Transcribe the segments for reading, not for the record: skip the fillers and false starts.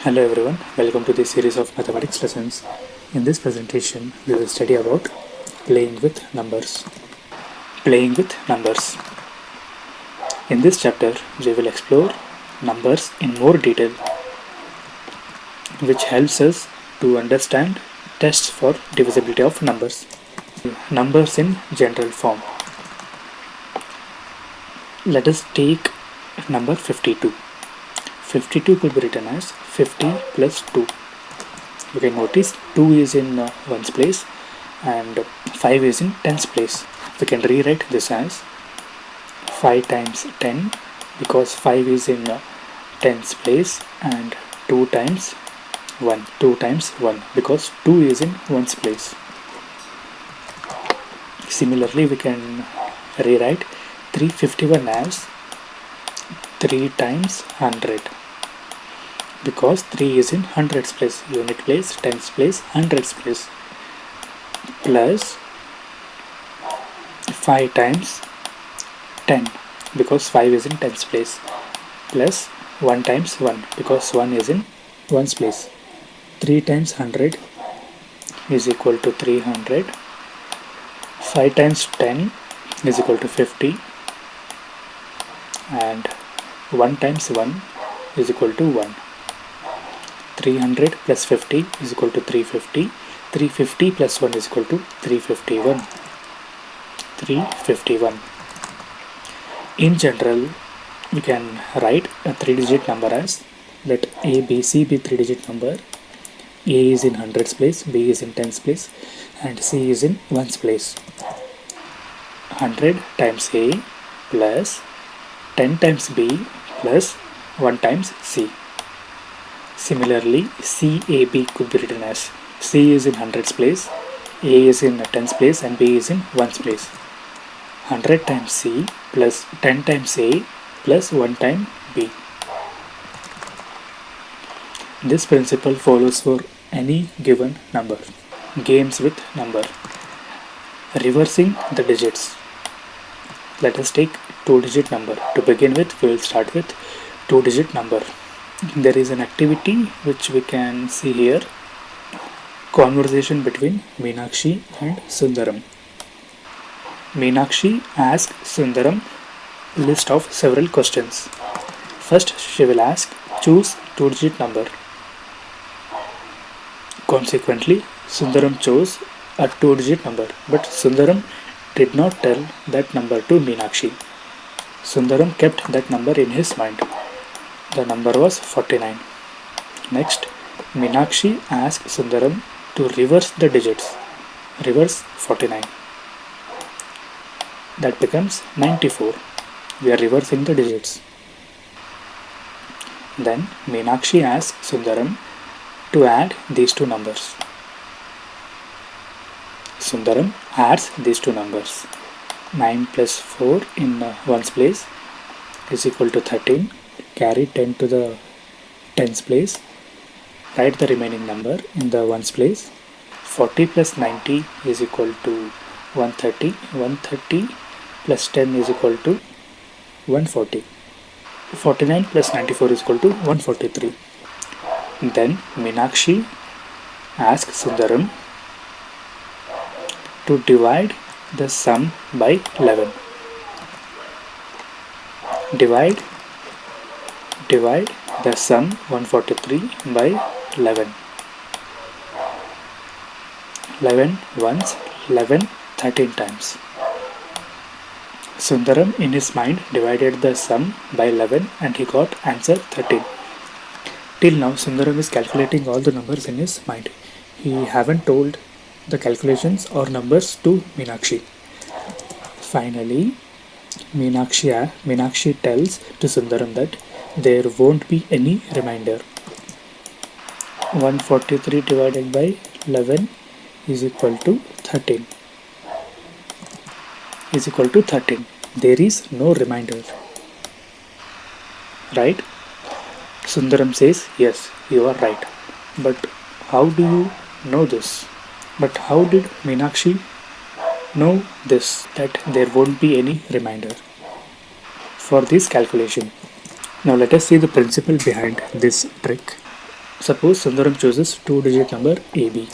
Hello everyone, welcome to this series of mathematics lessons. In this presentation, we will study about playing with numbers. Playing with numbers. In this chapter, we will explore numbers in more detail, which helps us to understand tests for divisibility of numbers. Numbers in general form. Let us take number 52. 52 could be written as 50 plus 2. You can notice 2 is in ones place and 5 is in tens place. We can rewrite this as 5 times 10 because 5 is in tens place and 2 times 1. 2 times 1 because 2 is in ones place. Similarly, we can rewrite 351 as 3 times 100 because 3 is in hundreds place, unit place, tens place, hundreds place, plus 5 times 10 because 5 is in tens place, plus 1 times 1 because 1 is in ones place. 3 times 100 is equal to 300. 5 times 10 is equal to 50, and 1 times 1 is equal to 1. 300 plus 50 is equal to 350. 350 plus 1 is equal to 351. 351. In general, we can write a 3-digit number as, let A, B, C be 3-digit number. A is in hundreds place, B is in tens place, and C is in ones place. 100 times A plus 10 times B plus 1 times C. Similarly, CAB could be written as C is in hundreds place, A is in tens place, and B is in ones place. 100 times C plus 10 times A plus 1 time B. This principle follows for any given number. Games with number. Reversing the digits. Let us take 2-digit number. To begin with, we will start with 2-digit number. There is an activity which we can see here. Conversation between Meenakshi and Sundaram. Meenakshi asks Sundaram list of several questions. First, she will ask, choose 2-digit number. Consequently, Sundaram chose a 2-digit number, but Sundaram did not tell that number to Meenakshi. Sundaram kept that number in his mind. The number was 49. Next, Meenakshi asked Sundaram to reverse the digits. Reverse 49. That becomes 94. We are reversing the digits. Then Meenakshi asked Sundaram to add these two numbers. Sundaram adds these two numbers. 9 plus 4 in ones place is equal to 13. Carry 10 to the tens place. Write the remaining number in the ones place. 40 plus 90 is equal to 130. 130 plus 10 is equal to 140. 49 plus 94 is equal to 143. Then Meenakshi asks Sundaram to divide the sum by 11. Divide the sum 143 by 11. 11 once, 11 13 times. Sundaram in his mind divided the sum by 11 and he got answer 13. Till now, Sundaram is calculating all the numbers in his mind. He haven't told the calculations or numbers to Meenakshi. Finally, Meenakshi tells to Sundaram that there won't be any remainder. 143 divided by 11 is equal to 13. Is equal to 13. There is no remainder. Right? Sundaram says, yes, you are right. But how do you know this? But how did Meenakshi know this, that there won't be any remainder for this calculation? Now let us see the principle behind this trick. Suppose Sundaram chooses 2-digit number AB,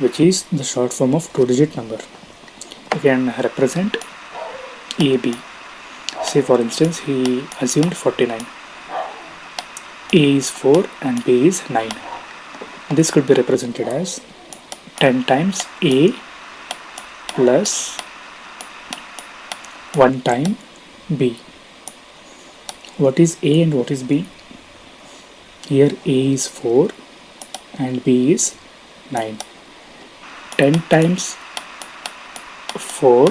which is the short form of 2-digit number. We can represent AB. Say for instance he assumed 49. A is 4 and B is 9. This could be represented as 10 times A plus 1 time B. What is A and what is B? Here A is 4 and B is 9. 10 times 4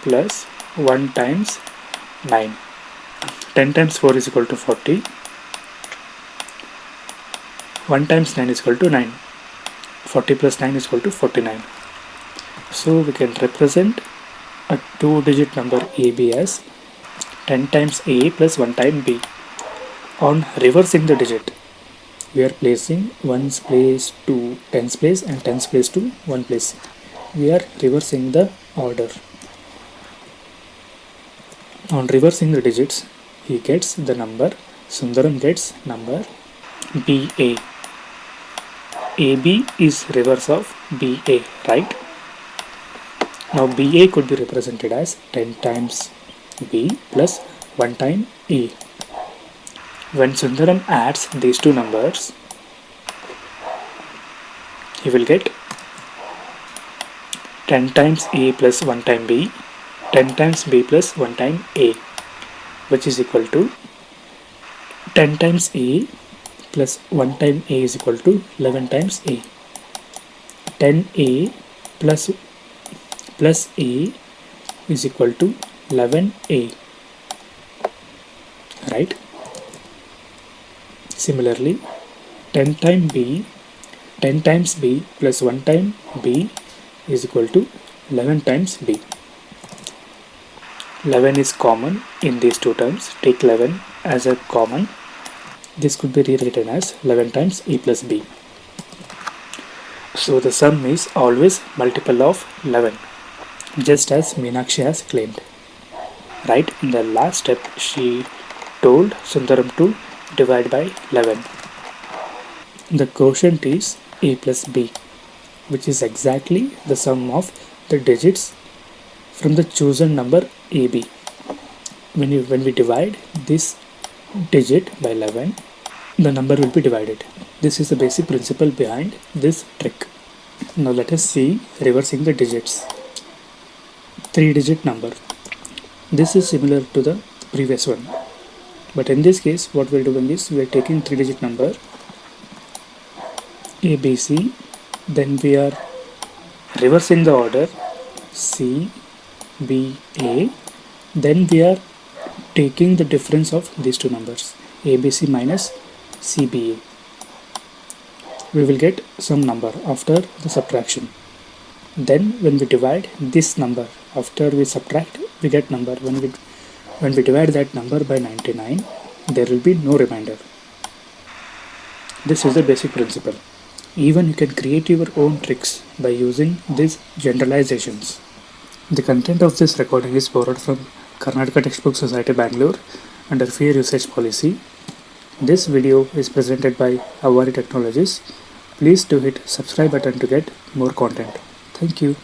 plus 1 times 9. 10 times 4 is equal to 40. 1 times 9 is equal to 9. 40 plus 9 is equal to 49. So we can represent a 2-digit number AB as 10 times A plus 1 time B. On reversing the digit, we are placing 1's place to 10's place and 10's place to 1 place. We are reversing the order. On reversing the digits, he gets the number, Sundaram gets number BA. AB is reverse of BA, right? Now BA could be represented as 10 times B plus 1 time A. When Sundaram adds these two numbers, he will get 10 times A plus 1 time B, 10 times B plus 1 time A, which is equal to 10 times A plus 1 time A is equal to 11 times A. 10A plus A is equal to 11A, right? Similarly, 10 times B plus 1 time B is equal to 11 times B. 11 is common in these two terms. Take 11 as a common. This could be rewritten as 11 times A plus B. So the sum is always multiple of 11, just as Meenakshi has claimed. Right in the last step, she told Sundaram to divide by 11. The quotient is A plus B, which is exactly the sum of the digits from the chosen number AB. When we divide this digit by 11, the number will be divided. This is the basic principle behind this trick. Now let us see reversing the digits. 3-digit number. This is similar to the previous one, but in this case what we are doing is we are taking 3-digit number ABC, then we are reversing the order C, B, A, then we are taking the difference of these two numbers ABC minus CBA. We will get some number after the subtraction. Then when we divide this number, after we subtract, we get number. When we divide that number by 99, there will be no remainder. This is the basic principle. Even you can create your own tricks by using these generalizations. The content of this recording is borrowed from Karnataka Textbook Society Bangalore under Fair Usage Policy. This video is presented by Avari Technologies. Please do hit subscribe button to get more content. Thank you.